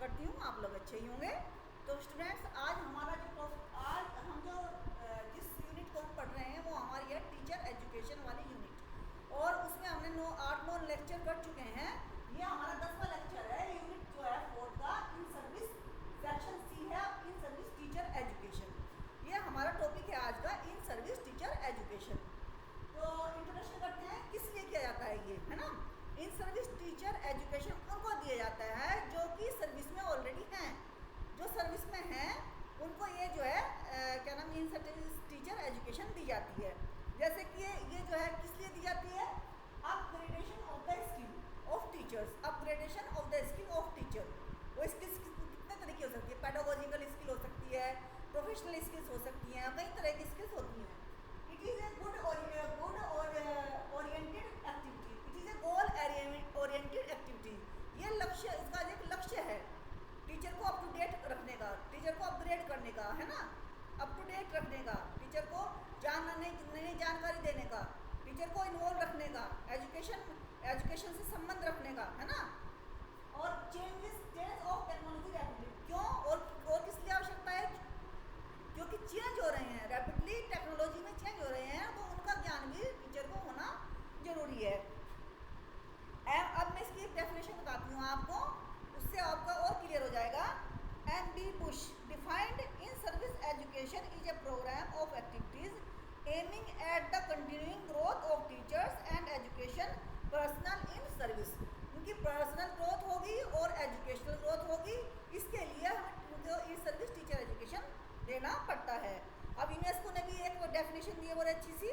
करती हूँ आप लोग अच्छे ही होंगे। तो स्टूडेंट्स, आज हमारा जो आज हम जो जिस यूनिट को हम पढ़ रहे हैं वो हमारी है टीचर एजुकेशन वाली यूनिट, और उसमें हमने 8-9 लेक्चर कर चुके हैं। ये हमारा 10वां लेक्चर है। यूनिट जो है 4 का इन सर्विस सेक्शन सी है, इन सर्विस टीचर एजुकेशन। ये हमारा टॉपिक है आज का, इन सर्विस टीचर एजुकेशन। तो इंट्रोडक्शन करते हैं किस लिए किया जाता है ये, है ना। इन सर्विस टीचर एजुकेशन उनको दिया जाता है जो कि सर्विस में ऑलरेडी हैं। जो सर्विस में हैं उनको ये जो है क्या नाम, इन सर्विस टीचर एजुकेशन दी जाती है। जैसे कि ये जो है किस लिए दी जाती है, upgradation of the skill of teachers. Upgradation of the skill of teacher. वो स्किल्स कितने तरह की हो सकती है, पेडागोजिकल स्किल हो सकती है, प्रोफेशनल स्किल्स हो सकती हैं, कई तरह की स्किल्स होती हैं। It is a good oriented activity, it is a goal oriented activity. ये लक्ष्य, इसका एक लक्ष्य है टीचर को अप टू डेट रखने का, टीचर को अपग्रेड करने का, है ना, अप टू डेट रखने का, टीचर को नई जानकारी देने का, टीचर को इन्वॉल्व रखने का, एजुकेशन से संबंध रखने का, है ना। और चेंज ऑफ टेक्नोलॉजी रैपिडली, क्यों और किस लिए आवश्यकता है, क्योंकि चेंज हो रहे हैं रैपिडली, टेक्नोलॉजी में चेंज हो रहे हैं, तो उनका ज्ञान भी टीचर को होना जरूरी है। अब मैं इसकी एक डेफिनेशन बताती हूँ आपको, उससे आपका और क्लियर हो जाएगा। MB Bush defined in service education is a program of activities aiming at the continuing growth of teachers and education personnel in service। उनकी पर्सनल ग्रोथ होगी और एजुकेशनल ग्रोथ होगी, इसके लिए हमें जो इन सर्विस टीचर एजुकेशन देना पड़ता है। अब यूनेस्को ने भी एक डेफिनेशन दी है बहुत अच्छी सी,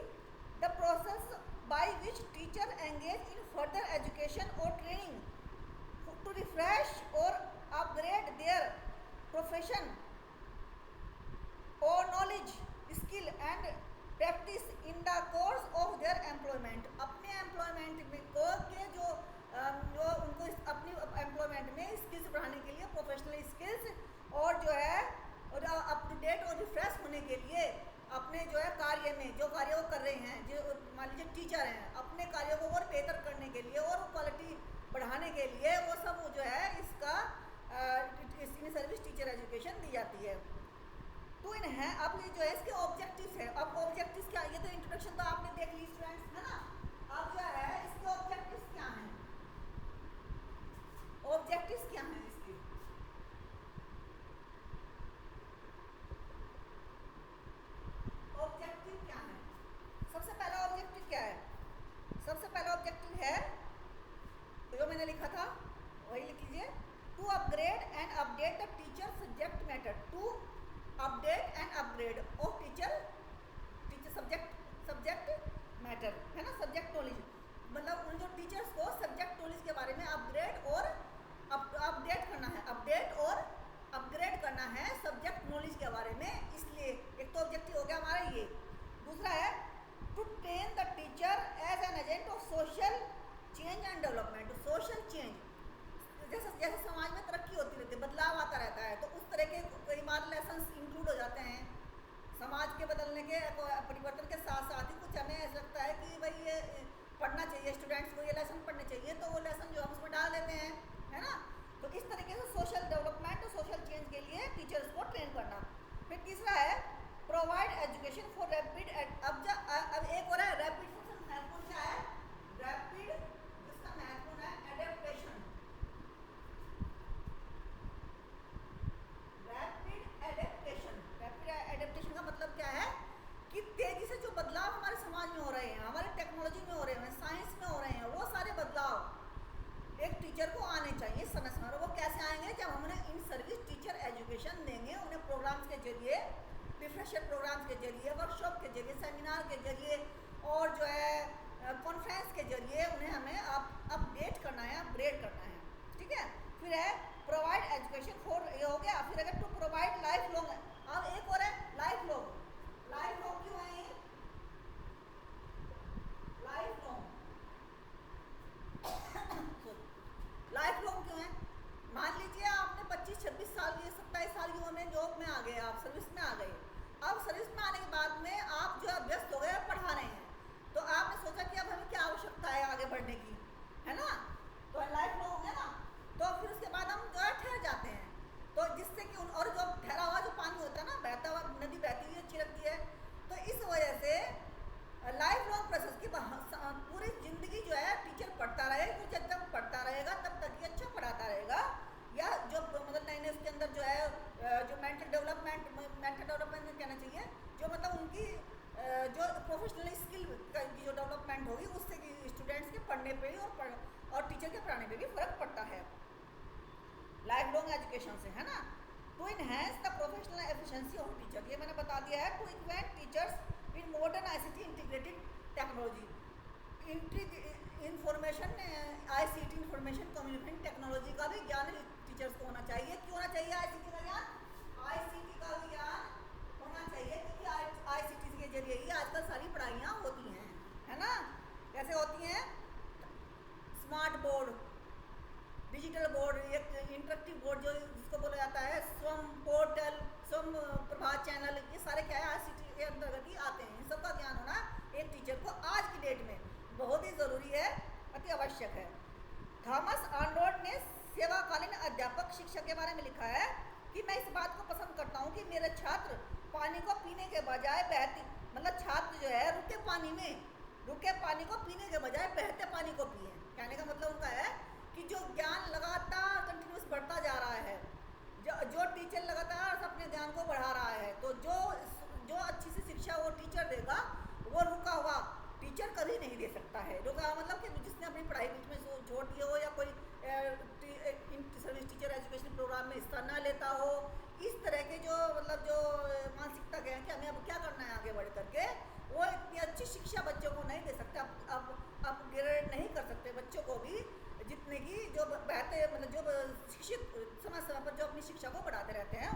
the process by which teacher engage in further education और ट्रेनिंग टू रिफ्रेश और अपग्रेड देयर प्रोफेशन और knowledge, skill and practice in the course of their employment. अपने एम्प्लॉयमेंट में को के जो उनको अपनी एम्प्लॉयमेंट में स्किल्स बढ़ाने के लिए, प्रोफेशनल स्किल्स और जो है और अप टू डेट और रिफ्रेश होने के लिए अपने जो है कार्य में जो कार्य वो कर रहे हैं, जो मान लीजिए टीचर हैं, अपने कार्यों को और बेहतर करने के लिए और क्वालिटी बढ़ाने के लिए वो सब जो है इसका इन सर्विस टीचर एजुकेशन दी जाती है। तो इन है अब ये जो है इसके ऑब्जेक्टिव्स है। अब ऑब्जेक्टिव्स क्या, ये तो इंट्रोडक्शन तो आपने देख ली स्टूडेंट्स, है ना। अब जो है इसके ऑब्जेक्टिव्स क्या हैं, ऑब्जेक्टिव्स क्या हैं इसके, ऑब्जेक्टिव क्या है। सबसे पहला ऑब्जेक्टिव क्या है, सबसे पहला ऑब्जेक्टिव है जो मैंने लिखा था वही लिख लीजिए, to upgrade and update the teacher subject matter. To update and upgrade of teacher subject matter, है ना, सब्जेक्ट नॉलेज। मतलब उन जो टीचर्स को सब्जेक्ट नॉलेज के बारे में अपग्रेड और अपडेट करना है, अपडेट और अपग्रेड करना है सब्जेक्ट नॉलेज के बारे में। इसलिए एक तो ऑब्जेक्टिव हो गया हमारा ये। दूसरा है to train the teacher as an agent of social change and development. Social change, जैसे जैसे समाज में तरक्की होती रहती है, बदलाव आता रहता है, तो उस तरह के कई बार लेसन इंक्लूड हो जाते हैं। समाज के बदलने के परिवर्तन के साथ साथ ही कुछ हमें ऐसा लगता है कि भाई ये पढ़ना चाहिए, स्टूडेंट्स को ये लेसन पढ़ने चाहिए, तो वो लेसन जो हम उसमें डाल देते हैं, है ना। तो इस तरीके से सोशल डेवलपमेंट और सोशल चेंज के लिए टीचर्स को ट्रेन करना। फिर तीसरा है प्रोवाइड एजुकेशन फॉर रैपिड। अब एक और है रैपिड, सबसे महत्वपूर्ण क्या है, रैपिड, जिसका महत्वपूर्ण है adaptation. Rapid adaptation, rapid adaptation का मतलब क्या है कि तेजी से जो बदलाव हमारे समाज में हो रहे हैं, हमारे टेक्नोलॉजी में हो रहे हैं, साइंस में हो रहे हैं, वो सारे बदलाव एक टीचर को आने चाहिए समय समय। वो कैसे आएंगे, जब हम उन्हें इन सर्विस टीचर एजुकेशन देंगे, उन्हें प्रोग्राम्स के जरिए, रिफ्रेशर प्रोग्राम्स के जरिए, वर्कशॉप के जरिए, सेमिनार के जरिए और जो है कॉन्फ्रेंस के जरिए उन्हें हमें अपडेट करना है, अपग्रेड करना है, ठीक है। फिर है प्रोवाइड एजुकेशन फॉर, ये हो गया। फिर अगर टू प्रोवाइड लाइफ लॉन्ग, अब एक और है लाइफ लॉन्ग। लाइफ लॉन्ग क्यों है ये, लाइफ लॉन्ग लाइफ लॉन्ग क्यों है। मान लीजिए आपने 25-26 साल की, 27 साल की उम्र में जॉब में आ गए, आप सर्विस में आ गए। अब सर्विस में आने के बाद में आप जो है व्यस्त हो गए, पढ़ा रहे हैं, तो आपने सोचा कि अब हमें क्या आवश्यकता है आगे बढ़ने की, है ना, तो लाइफ लॉन्ग है ना। तो फिर उसके बाद हम जो है ठहर जाते हैं, उसके बाद पूरी ज़िंदगी जो है टीचर पढ़ता रहेगा, तो जब तक पढ़ता रहेगा तब तक ही अच्छा पढ़ाता रहेगा। या जो मतलब नए नए उसके अंदर जो है जो मेंटल डेवलपमेंट कहना चाहिए, जो मतलब उनकी जो प्रोफेशनल स्किल की जो डेवलपमेंट होगी उससे स्टूडेंट्स के पढ़ने पे और टीचर के पढ़ाने पे भी फ़र्क पड़ता है लाइफ लॉन्ग एजुकेशन से, है ना। To enhance the professional efficiency of teacher, ये मैंने बता दिया है। To equip teachers in modern ICT integrated technology, information ICT information communication technology का भी ज्ञान टीचर्स को होना चाहिए। क्यों होना चाहिए आईसीटी का ज्ञान? आईसीटी का भी ज्ञान होना चाहिए क्योंकि आईसीटी के जरिए ही आजकल सारी पढ़ाइयाँ होती हैं, है ना। कैसे होती हैं? स्मार्ट बोर्ड, डिजिटल बोर्ड, एक इंटरेक्टिव बोर्ड जो जिसको बोला जाता है, स्वम पोर्टल, स्वम प्रभात चैनल, ये सारे क्या है आईसीटी के अंतर्गत ही आते हैं। इन सबका ज्ञान होना एक टीचर को आज की डेट में बहुत ही ज़रूरी है, अति आवश्यक है। थॉमस आर्नोल्ड ने सेवाकालीन अध्यापक शिक्षा के बारे में लिखा है कि मैं इस बात को पसंद करता हूँ कि मेरे छात्र पानी को पीने के बजाय बहती, मतलब छात्र जो है रुके पानी को पीने के बजाय बहते पानी को पिए। कहने का मतलब उनका है कि जो ज्ञान लगातार कंटिन्यूस बढ़ता जा रहा है, जो टीचर लगातार अपने ज्ञान को बढ़ा रहा है, तो जो अच्छी सी शिक्षा वो टीचर देगा, वो रुका हुआ टीचर कभी नहीं दे सकता है। रुका हुआ मतलब कि जिसने अपनी पढ़ाई बीच में छोड़ दी हो या कोई सर्विस टीचर एजुकेशन प्रोग्राम में हिस्सा ना लेता हो, इस तरह के जो मतलब जो मानसिकता के हैं कि हमें अब क्या करना है आगे बढ़ करके, वो इतनी अच्छी शिक्षा बच्चों को नहीं दे सकते, अब अपग्रेड नहीं कर सकते बच्चों को भी, जितने की जो बहते मतलब जो शिक्षित समय समय पर जो अपनी शिक्षा को बढ़ाते रहते हैं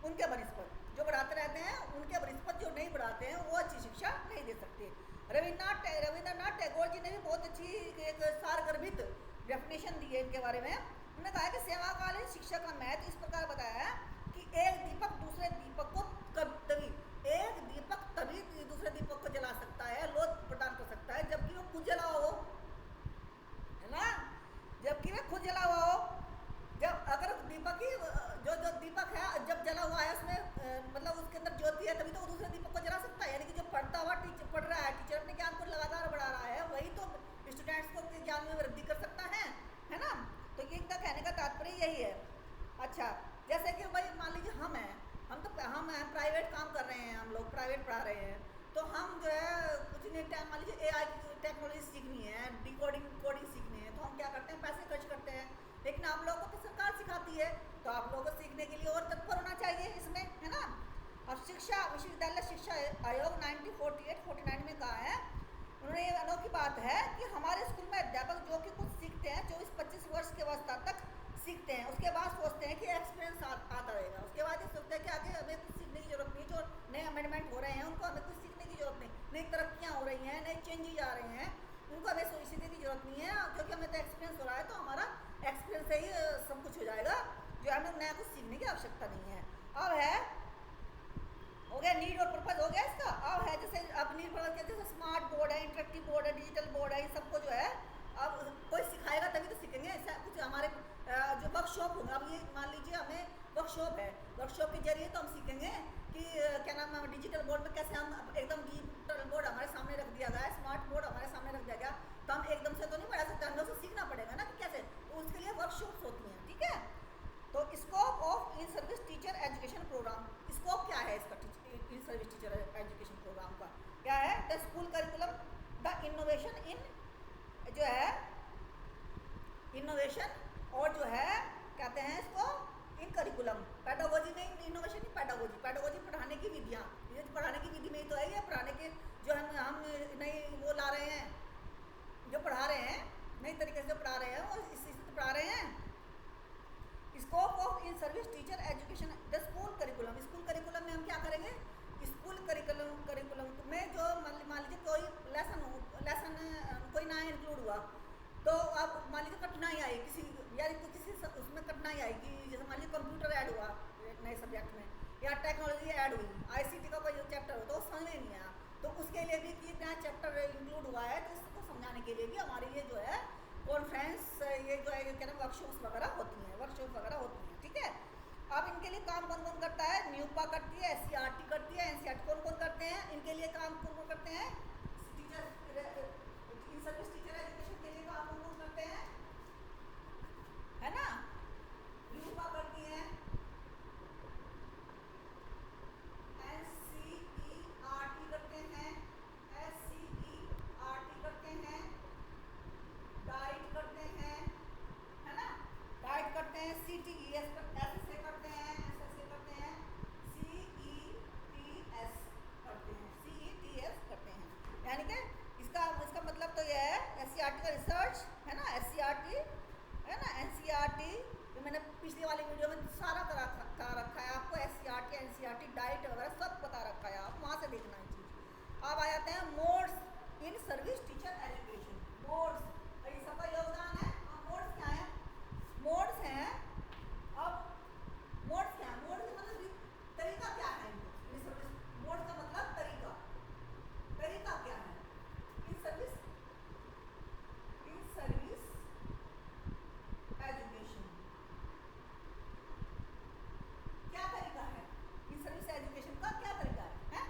उनके बनिस्पत जो बढ़ाते रहते हैं, उनके बनिस्पत जो नहीं बढ़ाते हैं वो अच्छी शिक्षा नहीं दे सकते। रविंद्रनाथ टैगोर जी ने भी बहुत अच्छी एक सारगर्भित डेफिनेशन दी है इनके बारे में। उन्होंने कहा है कि सेवाकालीन शिक्षा का महत्व इस प्रकार बताया है कि एक दीपक दूसरे दीपक को तभी दूसरे दीपक को जला सकता है, लो प्रदान कर सकता है, जबकि वो खुद जला हो, है ना, जबकि वह खुद जला हुआ हो। जब अगर दीपक ही जो दीपक है जब जला हुआ है उसमें मतलब उसके अंदर ज्योति है, तभी तो वो दूसरे दीपक को जला सकता है। यानी कि जो पढ़ता हुआ टीचर पढ़ रहा है, टीचर अपने ज्ञान को लगातार बढ़ा रहा है, वही तो स्टूडेंट्स को ज्ञान में वृद्धि कर सकता है ना। तो ये इनका कहने का तात्पर्य यही है। अच्छा, जैसे कि भाई मान लीजिए हम प्राइवेट काम कर रहे हैं, हम लोग प्राइवेट पढ़ा रहे हैं, तो हम जो है कुछ नहीं टाइम मान लीजिए AI की टेक्नोलॉजी सीखनी है, कोडिंग सीखनी है, तो हम क्या करते हैं, पैसे खर्च करते हैं। लेकिन आप लोगों को तो सरकार सिखाती है, तो आप लोगों को सीखने के लिए और तत्पर होना चाहिए इसमें, है ना। अब विश्वविद्यालय शिक्षा आयोग 1948-49 में कहा है, उन्होंने ये अनोखी बात है कि हमारे स्कूल में अध्यापक जो कि कुछ सीखते हैं 24-25 वर्ष की अवस्था तक सीखते हैं, उसके बाद सोचते हैं कि एक्सपीरियंस आता रहेगा, उसके बाद ये सोचते हैं कि आगे हमें कुछ सीखने की जरूरत नहीं, जो नए अमेंडमेंट हो रहे हैं उनको हमें कुछ सीखने की जरूरत नहीं, नई तरक्कियाँ हो रही हैं, नए चेंजेज आ रहे हैं, उनको हमें सीखने की जरूरत नहीं है, क्योंकि हमें तो एक्सपीरियंस हो रहा है, तो हमारा एक्सपीरियंस से ही सब कुछ हो जाएगा, जो हमें नया कुछ सीखने की आवश्यकता नहीं है। अब है हो गया नीड और पर्पज हो गया इसका। अब है जैसे अब नीड पर्पज कहते हैं, स्मार्ट बोर्ड है, इंटरेक्टिव बोर्ड है, डिजिटल बोर्ड है, इन सबको जो है अब कोई सिखाएगा तभी तो सीखेंगे। ऐसा कुछ हमारे जो वर्कशॉप होगा, अब ये मान लीजिए हमें वर्कशॉप है, वर्कशॉप के जरिए तो हम सीखेंगे कि क्या नाम है, डिजिटल बोर्ड में कैसे हम एकदम डिजिटल बोर्ड हमारे सामने रख दिया गया है, स्मार्ट बोर्ड हमारे सामने रख दिया गया, तो हम एकदम से तो नहीं पढ़ा सकते, हम लोग से सीखना पड़ेगा ना कि कैसे, तो उसके लिए वर्कशॉप्स होती हैं, ठीक है। तो scope of in service teacher education program, scope क्या है इसका in service teacher education program का, क्या है, the school curriculum, the innovation in जो है इनोवेशन, और जो है कहते हैं इसको इन करिकुलम, पेडागोजी में इनोवेशन, पेडागोजी पढ़ाने की विधियाँ, ये पढ़ाने की विधि में ही तो है, ये पढ़ाने के जो हम नई वो ला रहे हैं, जो पढ़ा रहे हैं नई तरीके से जो पढ़ा रहे हैं वो इसी से पढ़ा रहे हैं। Scope of in service teacher education, the school curriculum, school curriculum में हम क्या करेंगे, स्कूल करिकुलम में जो मान लीजिए कोई लेसन कोई ना इंक्लूड हुआ, तो अब मान लीजिए कठिनाई आई किसी उसमें कठिनाई आएगी, जैसे मान लीजिए कंप्यूटर ऐड हुआ नए सब्जेक्ट में, या टेक्नोलॉजी ऐड हुई, आईसीटी का कोई चैप्टर हो तो समझ में नहीं आया, तो उसके लिए भी कि नया चैप्टर इंक्लूड हुआ है, तो इसको समझाने के लिए भी हमारे लिए जो है कॉन्फ्रेंस, ये जो है क्या नाम वर्कशॉप्स वगैरह होती हैं, ठीक है। अब इनके लिए काम कौन कौन करता है, न्यूपा करती है, SCRT करती है, NCERT कौन कौन करते हैं, इनके लिए काम कौन कौन करते हैं, टीचर पिछले वाले वीडियो में सारा करा रखा है आपको, SCERT NCERT डाइट वगैरह सब बता रखा है, आप वहाँ से देखना है चीज़। अब आ जाते हैं मोड्स इन सर्विस टीचर एजुकेशन। मोड्स, ये सबका योगदान है। मोड्स क्या है? मोड्स हैं, अब मोड्स क्या है? मोड का मतलब तरीका क्या है इन सर्विस। मोड का मतलब तरीका, तरीका क्या है इन सर्विस एजुकेशन। क्या तरीका है इन सर्विस एजुकेशन का? क्या तरीका है?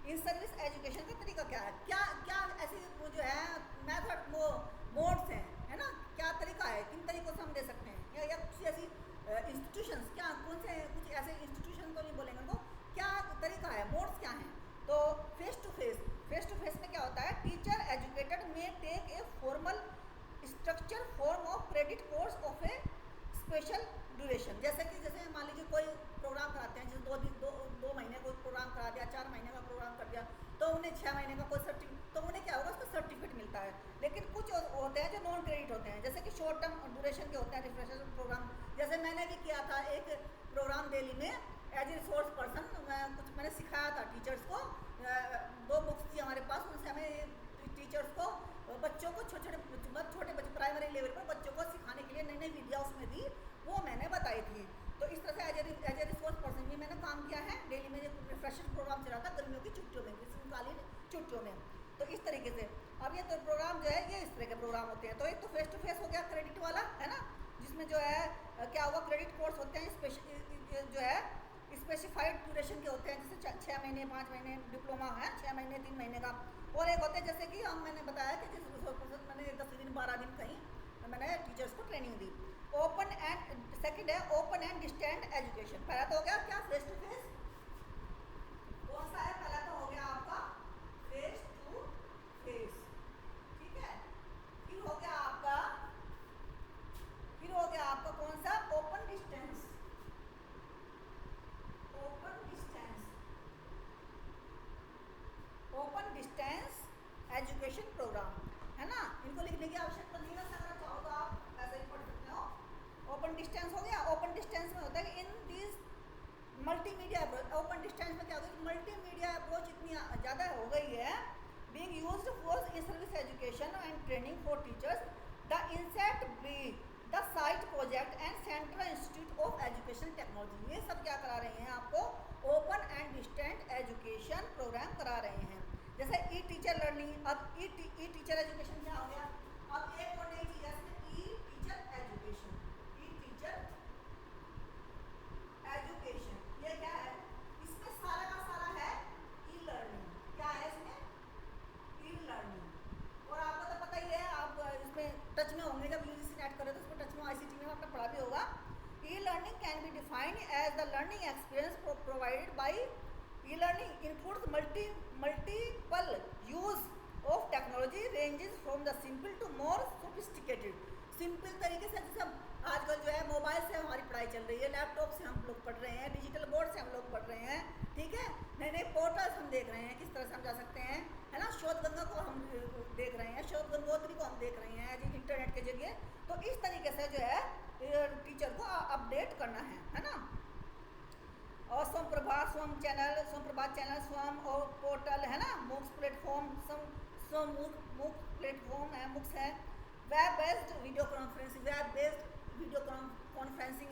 इन सर्विस एजुकेशन का तरीका क्या है? क्या क्या ऐसे जो है मेथड, वो मोड्स हैं, है ना? क्या तरीका है, किन तरीकों से हम दे सकते हैं, या कुछ ऐसी इंस्टीट्यूशंस, क्या कौन से कुछ ऐसे इंस्टीट्यूशन तो नहीं बोलेंगे उनको, क्या तरीका है, मोड्स क्या हैं? तो face to face, face to face में क्या होता है? टीचर एजुकेटेड में take a formal structure form of credit course of a special duration. जैसे कि जैसे मान लीजिए कोई प्रोग्राम कराते हैं, जैसे दो महीने कोई प्रोग्राम करा दिया, 4 महीने का प्रोग्राम कर दिया, तो उन्हें 6 महीने का कोई सर्टिफिकेट, तो उन्हें क्या होगा, उसका सर्टिफिकेट मिलता है। लेकिन कुछ होते हैं जो नॉन क्रेडिट होते हैं, जैसे कि शॉर्ट टर्म ड्यूरेशन के होते हैं रिफ्रेशर प्रोग्राम। जैसे मैंने भी किया था एक प्रोग्राम दिल्ली में एज ए रिसोर्स पर्सन, कुछ मैंने सिखाया था टीचर्स को। 2 बुक्स थी हमारे पास, उनसे हमें टीचर्स को, बच्चों को, छोटे बच्चे प्राइमरी लेवल पर बच्चों को सिखाने के लिए नई नई विद्या उसमें दी, वो मैंने बताई थी। तो इस तरह से एज ए रिसोर्स पर्सन भी मैंने काम किया है। दिल्ली में जो रिफ्रेशर प्रोग्राम चला था गर्मियों की छुट्टियों में, ग्रीष्मकालीन छुट्टियों में, तो इस तरीके से। अब ये तो प्रोग्राम जो है ये इस तरह के प्रोग्राम होते हैं। तो एक तो फेस टू फेस हो गया क्रेडिट वाला, है ना, जिसमें जो है क्या हुआ, क्रेडिट कोर्स होते हैं जो है स्पेसिफाइड ड्यूरेशन के होते हैं, जैसे 6 महीने 5 महीने डिप्लोमा है, 6 महीने 3 महीने का। और एक होते हैं जैसे कि मैंने बताया कि जिस रिसोर्स पर्सन मैंने 10 दिन 12 दिन कहीं मैंने टीचर्स को training the. Open and second है ओपन एंड डिस्टेंट एजुकेशन। पहला तो हो गया क्या, फेस टू फेस। कौन सा है? पहला तो हो गया आपका फेस टू फेस, ठीक है। फिर हो गया आपका कौन सा, open distance. Open distance education program, है ना। इनको लिखने की आवश्यकता नहीं है, अगर चाहो तो आप ऐसे ही पढ़ सकते हो। ओपन डिस्टेंस हो गया। ओपन डिस्टेंस में होता है कि in this multimedia approach. Open distance में क्या होगा कि मल्टीमीडिया अप्रोच इतनी ज़्यादा हो गई है, being used for in service education and training for teachers, the INSAT ब्रीड the SITE project and Central Institute of Education Technology. ये सब क्या करा रहे हैं आपको, open and distant education programme करा रहे हैं। जैसे ई टीचर लर्निंग, अब ई टीचर एजुकेशन क्या हो गया, अब एक और नई चीज है इसमें, ई टीचर एजुकेशन। ई टीचर एजुकेशन ये क्या है, इसमें सारा का सारा है ई लर्निंग। क्या है इसमें, ई लर्निंग। और आपको तो पता ही है, आप इसमें टच में होंगे, जब यूजीसी नेट करें तो उसमें टच में, ICT में आपने पढ़ा भी होगा। E learning can be defined as the learning experience provided by e-learning includes multiple use of technology ranges from the simple to more sophisticated। Simple तरीके से, जैसे आजकल जो है मोबाइल से हमारी पढ़ाई चल रही है, लैपटॉप से हम लोग पढ़ रहे हैं, डिजिटल बोर्ड से हम लोग पढ़ रहे हैं, ठीक है। नए नए पोर्टल्स हम देख रहे हैं किस तरह से हम जा सकते हैं, है ना। शोध गंगा को हम देख रहे हैं, शोध गंगोत्री को हम देख रहे हैं इंटरनेट के जरिए। तो इस तरीके से जो है टीचर को अपडेट करना है ना। और सोमप्रभात चैनल, स्वम और पोर्टल, है ना, मूक्स प्लेटफॉर्म, मूक प्लेटफॉर्म है, मूक्स है। वेब बेस्ड वीडियो कॉन्फ्रेंसिंग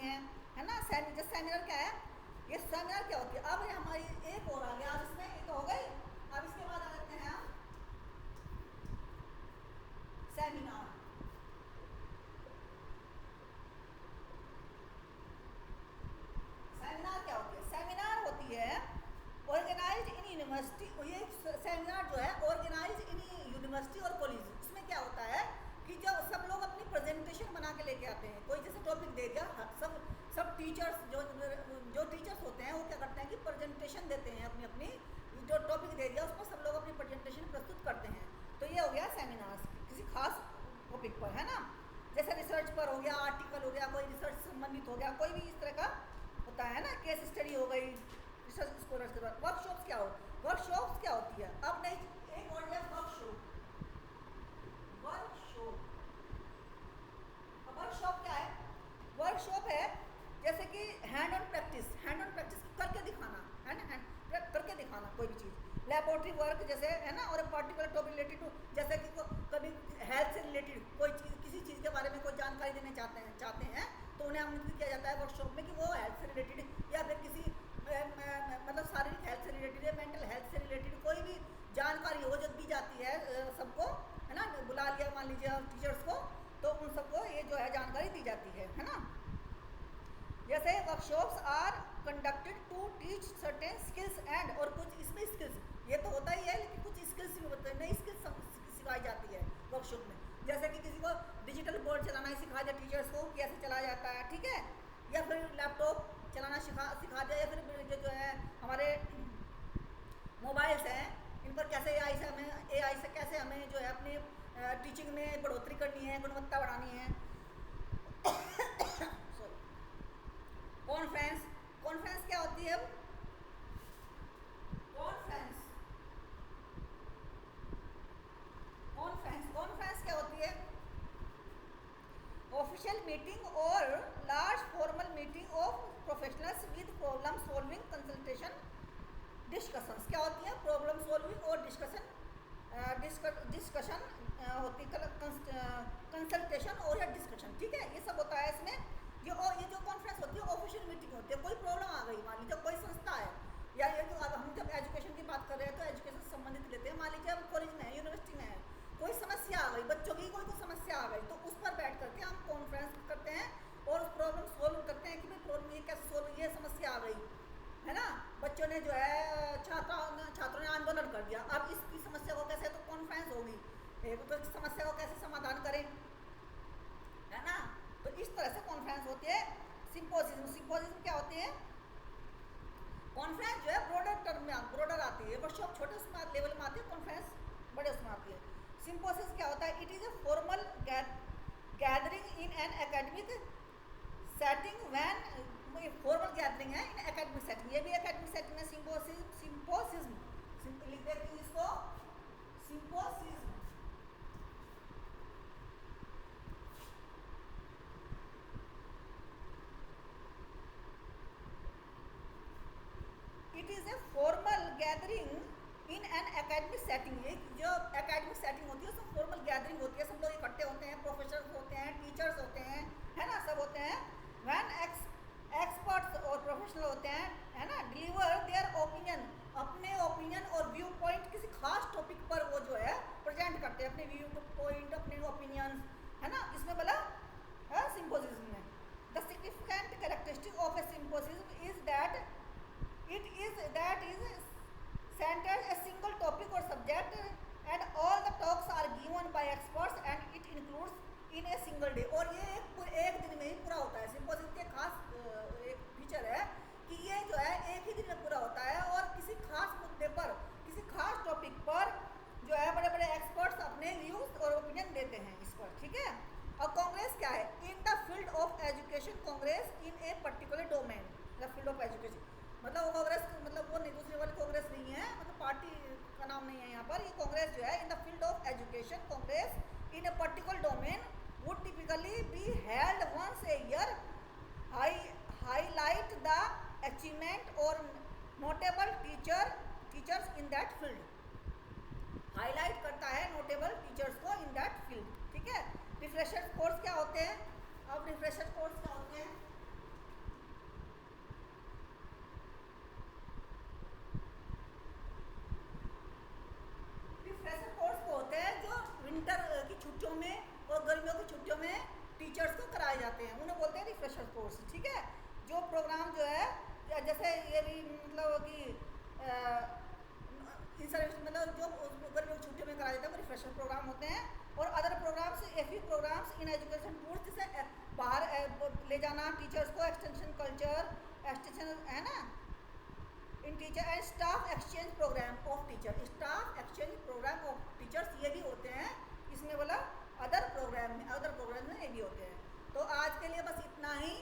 है ना। सेमिनार क्या है, ये सेमिनार क्या होती है। अब हमारी एक और आ गया, अब इसमें एक हो गई। अब इसके बाद आ जाते हैं हम सेमिनार। सेमिनार क्या होती है, सेमिनार होती है ऑर्गेनाइज्ड इन यूनिवर्सिटी। ये सेमिनार जो है ऑर्गेनाइज्ड इन यूनिवर्सिटी और कॉलेज। इसमें क्या होता है कि जब सब लोग अपनी प्रेजेंटेशन बना के लेके आते हैं, कोई जैसे टॉपिक दे दिया, सब टीचर्स जो टीचर्स होते हैं वो क्या करते हैं कि प्रेजेंटेशन देते हैं, अपनी जो टॉपिक दे दिया उस पर सब लोग अपनी प्रेजेंटेशन प्रस्तुत करते हैं। तो ये हो गया सेमिनार्स, किसी खास टॉपिक पर, है ना। जैसे रिसर्च पर हो गया, आर्टिकल हो गया, कोई रिसर्च संबंधित हो गया, कोई भी इस तरह का होता है ना। केस स्टडी हो गई रिसर्च स्कॉलर्स के द्वारा। वर्कशॉप्स क्या होती है, अब नहीं एक वर्ड है वर्कशॉप। वर्कशॉप क्या है, वर्क जैसे है ना, और पर्टिकुलर टॉपिक रिलेटेड टू, जैसे कि कभी हेल्थ से रिलेटेड कोई चीज़, किसी चीज़ के बारे में कोई जानकारी देना चाहते हैं तो उन्हें आमंत्रित किया जाता है वर्कशॉप में कि वो हेल्थ से रिलेटेड या फिर किसी मतलब शारीरिक हेल्थ से रिलेटेड या मेंटल हेल्थ से रिलेटेड कोई भी जानकारी हो जो दी जाती है सबको, है ना, बुला लिया मान लीजिए टीचर्स को, तो उन सबको ये जो है जानकारी दी जाती है ना। जैसे workshops are conducted to teach certain skills and, और कुछ इसमें स्किल्स, ये तो होता ही है लेकिन कुछ स्किल्स भी होते हैं, नई स्किल्स सिखाई जाती है वर्कशॉप में। जैसे कि किसी को डिजिटल बोर्ड चलाना ही सिखा दिया टीचर्स को कैसे चलाया जाता है, ठीक है, या फिर लैपटॉप चलाना सिखा दिया, या फिर जो है हमारे मोबाइल्स हैं इन पर कैसे एआई से कैसे हमें जो है अपनी टीचिंग में बढ़ोतरी करनी है, गुणवत्ता बढ़ानी है। कॉन्फ्रेंस क्या होती है? कॉन्फ्रेंस क्या होती है? ऑफिशियल मीटिंग और large formal meeting of professionals with problem solving consultation discussions. क्या होती है? प्रॉब्लम सॉल्विंग और डिस्कशन होती है, कंसल्टेशन और या डिस्कशन, ठीक है, ये सब होता है इसमें। ये जो कॉन्फ्रेंस होती है ऑफिशियल मीटिंग होती है। कोई प्रॉब्लम आ गई, मान लीजिए कोई संस्था है, या ये जो हम जब एजुकेशन की बात कर रहे हैं तो एजुकेशन से संबंधित लेते हैं, मान लीजिए हम कॉलेज में है, यूनिवर्सिटी में है, कोई समस्या आ गई, बच्चों की कोई समस्या आ गई, तो उस पर बैठ करके हम कॉन्फ्रेंस करते हैं और उस प्रॉब्लम सोल्व करते हैं कि भाई प्रॉब्लम ये कैसे सोल्व, ये समस्या आ गई है ना, बच्चों ने जो है छात्रों ने आंदोलन कर दिया, अब इसकी समस्या को कैसे, तो कॉन्फ्रेंस होगी, तो समस्या को कैसे समाधान करें, है ना। तो इस तरह से कॉन्फ्रेंस होती है। सिंपोजियम क्या होती है? कॉन्फ्रेंस जो है ब्रॉडर टर्म में ब्रॉडर आती है, वर्कशॉप छोटे उसमें लेवल में आती है, कॉन्फ्रेंस बड़े उसमें आती है। सिंपोजियम क्या होता है? It is a formal gathering in an academic setting when, formal gathering है इन एकेडमिक सेटिंग, ये भी एकेडमिक सेटिंग में सिंपोजियम लिख देती हूँ इसको, symposium. It is a formal gathering in an academic setting, ये जो एकेडमिक सेटिंग होती है उसमें फॉर्मल गैदरिंग होती है, सब लोग इकट्ठे होते हैं, प्रोफेसर होते हैं, टीचर्स होते हैं, है ना, सब होते हैं, व्हेन एक्सपर्ट्स और प्रोफेशनल होते हैं, है ना, डिलीवर देयर ओपिनियन, अपने ओपिनियन और व्यू पॉइंट किसी खास टॉपिक पर वो जो है प्रेजेंट करते हैं अपने व्यू पॉइंट, अपने ओपिनियन, है ना, इसमें बोला सिंपोजियम में। The significant characteristic of A symposium is that it is centered a single topic or subject and all the talks are given by experts and it includes in a single day, और ये एक दिन में ही पूरा होता है। Symposium के खास एक फीचर है कि ये जो है एक ही दिन में पूरा होता है और किसी खास मुद्दे पर, किसी खास टॉपिक पर जो है बड़े बड़े एक्सपर्ट्स अपने व्यूज और ओपिनियन देते हैं इस पर, ठीक है। और कांग्रेस क्या है? In the field of education, congress in a particular domain, the field of education, मतलब वो कांग्रेस, मतलब वो नहीं, दूसरी वाली कांग्रेस नहीं है, मतलब पार्टी का नाम नहीं है यहाँ पर, ये कांग्रेस जो है in the field of education, congress in a particular domain would typically be held once a year, highlight the achievement और notable teachers in that field, highlight करता है नोटेबल टीचर्स को इन दैट फील्ड, ठीक है। Refresher course क्या होते हैं? अब रिफ्रेशर कोर्स क्या होते हैं? रिफ्रेशर कोर्स को होते हैं जो विंटर की छुट्टियों में और गर्मियों की छुट्टियों में टीचर्स को कराए जाते हैं, उन्हें बोलते हैं रिफ्रेशर कोर्स, ठीक है। जो प्रोग्राम जो है जैसे ये भी मतलब कि इन सर्विस मतलब जो गर्मियों की छुट्टियों में कराए जाते हैं वो रिफ्रेशर प्रोग्राम होते हैं। और अदर प्रोग्राम्स, एफी प्रोग्राम्स इन एजुकेशन टूर्स, जिसे बाहर ले जाना टीचर्स को, एक्सटेंशन कल्चर, एक्सटेंशन, है ना, in teacher and staff exchange programme of teacher, staff exchange programme of teachers ये भी होते हैं इसमें, बोला अदर प्रोग्राम में ये भी होते हैं। तो आज के लिए बस इतना ही।